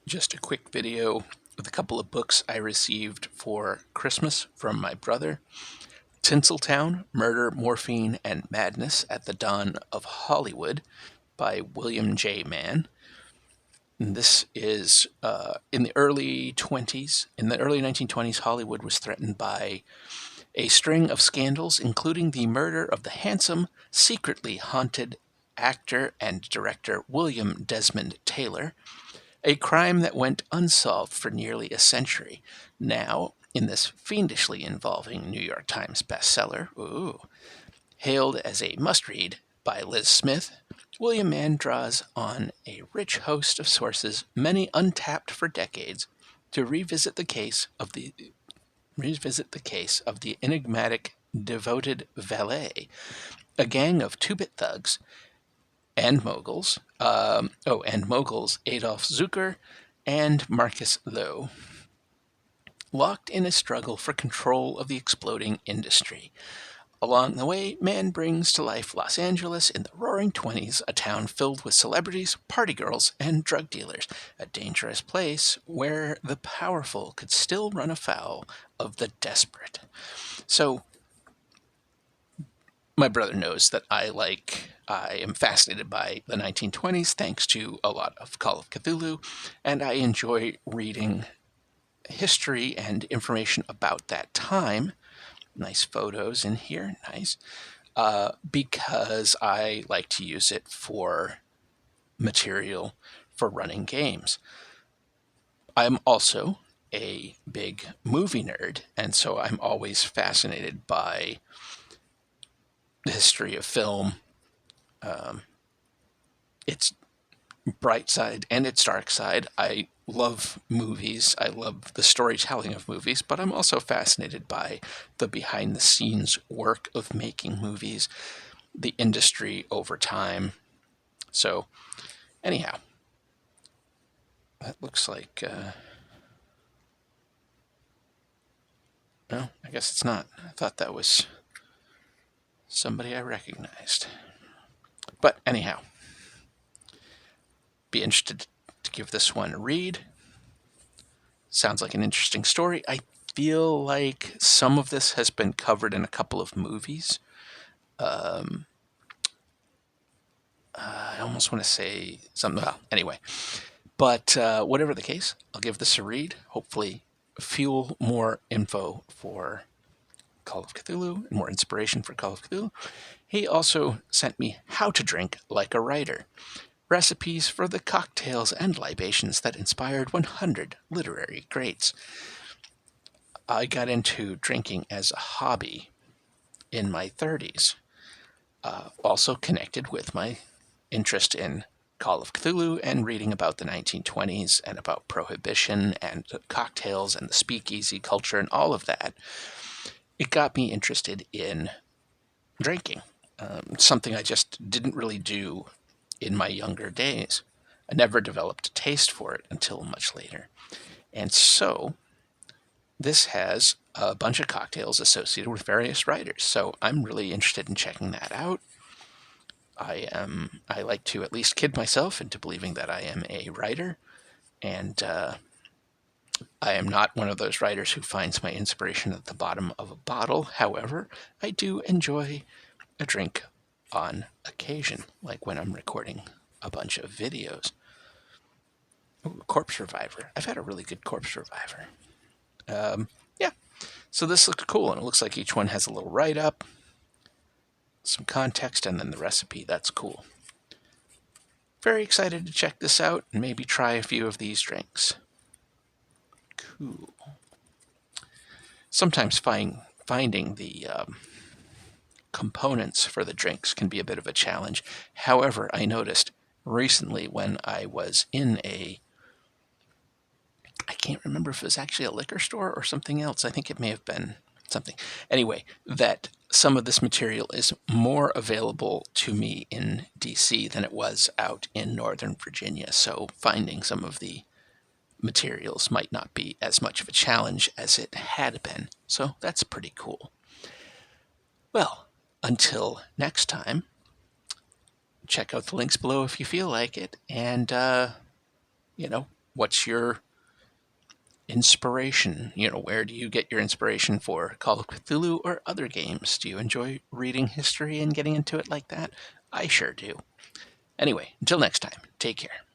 Just a quick video with a couple of books I received for Christmas from my brother. Tinseltown, Murder, Morphine, and Madness at the Dawn of Hollywood by William J. Mann. And this is in the early 20s. In the early 1920s, Hollywood was threatened by a string of scandals, including the murder of the handsome, secretly haunted actor and director William Desmond Taylor, a crime that went unsolved for nearly a century. Now, in this fiendishly involving New York Times bestseller, hailed as a must-read by Liz Smith, William Mann draws on a rich host of sources, many untapped for decades, to revisit the case of the enigmatic devoted valet, a gang of two-bit thugs and moguls Adolf Zucker and Marcus Lowe, locked in a struggle for control of the exploding industry. Along the way, Mann brings to life Los Angeles in the roaring 20s, a town filled with celebrities, party girls, and drug dealers, a dangerous place where the powerful could still run afoul of the desperate. So, my brother knows that I am fascinated by the 1920s thanks to a lot of Call of Cthulhu, and I enjoy reading history and information about that time. Nice photos in here, nice. Because I like to use it for material for running games. I'm also a big movie nerd, and so I'm always fascinated by the history of film, its bright side and its dark side. I love movies. I love the storytelling of movies, but I'm also fascinated by the behind the scenes work of making movies, the industry over time. So, anyhow, that looks like. No, I guess it's not. I thought that was somebody I recognized. But anyhow, be interested to give this one a read. Sounds like an interesting story. I feel like some of this has been covered in a couple of movies. I almost want to say something. Well, anyway, but whatever the case, I'll give this a read. Hopefully, fuel more info for Call of Cthulhu and more inspiration for Call of Cthulhu. He also sent me How to Drink Like a Writer, recipes for the cocktails and libations that inspired 100 literary greats. I got into drinking as a hobby in my 30s, also connected with my interest in Call of Cthulhu and reading about the 1920s and about prohibition and cocktails and the speakeasy culture and all of that. It got me interested in drinking, something I just didn't really do in my younger days. I never developed a taste for it until much later. And so this has a bunch of cocktails associated with various writers. So I'm really interested in checking that out. I like to at least kid myself into believing that I am a writer, and I am not one of those writers who finds my inspiration at the bottom of a bottle. However, I do enjoy a drink on occasion, like when I'm recording a bunch of videos. Ooh, Corpse Reviver. I've had a really good Corpse Reviver. Yeah, so this looks cool, and it looks like each one has a little write-up, some context, and then the recipe. That's cool. Very excited to check this out and maybe try a few of these drinks. Cool. Sometimes finding the components for the drinks can be a bit of a challenge. However, I noticed recently when I was in I can't remember if it was actually a liquor store or something else. I think it may have been something. Anyway, that some of this material is more available to me in DC than it was out in Northern Virginia. So finding some of the materials might not be as much of a challenge as it had been. So that's pretty cool. Well, until next time, check out the links below if you feel like it. And, What's your inspiration? Where do you get your inspiration for Call of Cthulhu or other games? Do you enjoy reading history and getting into it like that? I sure do. Anyway, until next time, take care.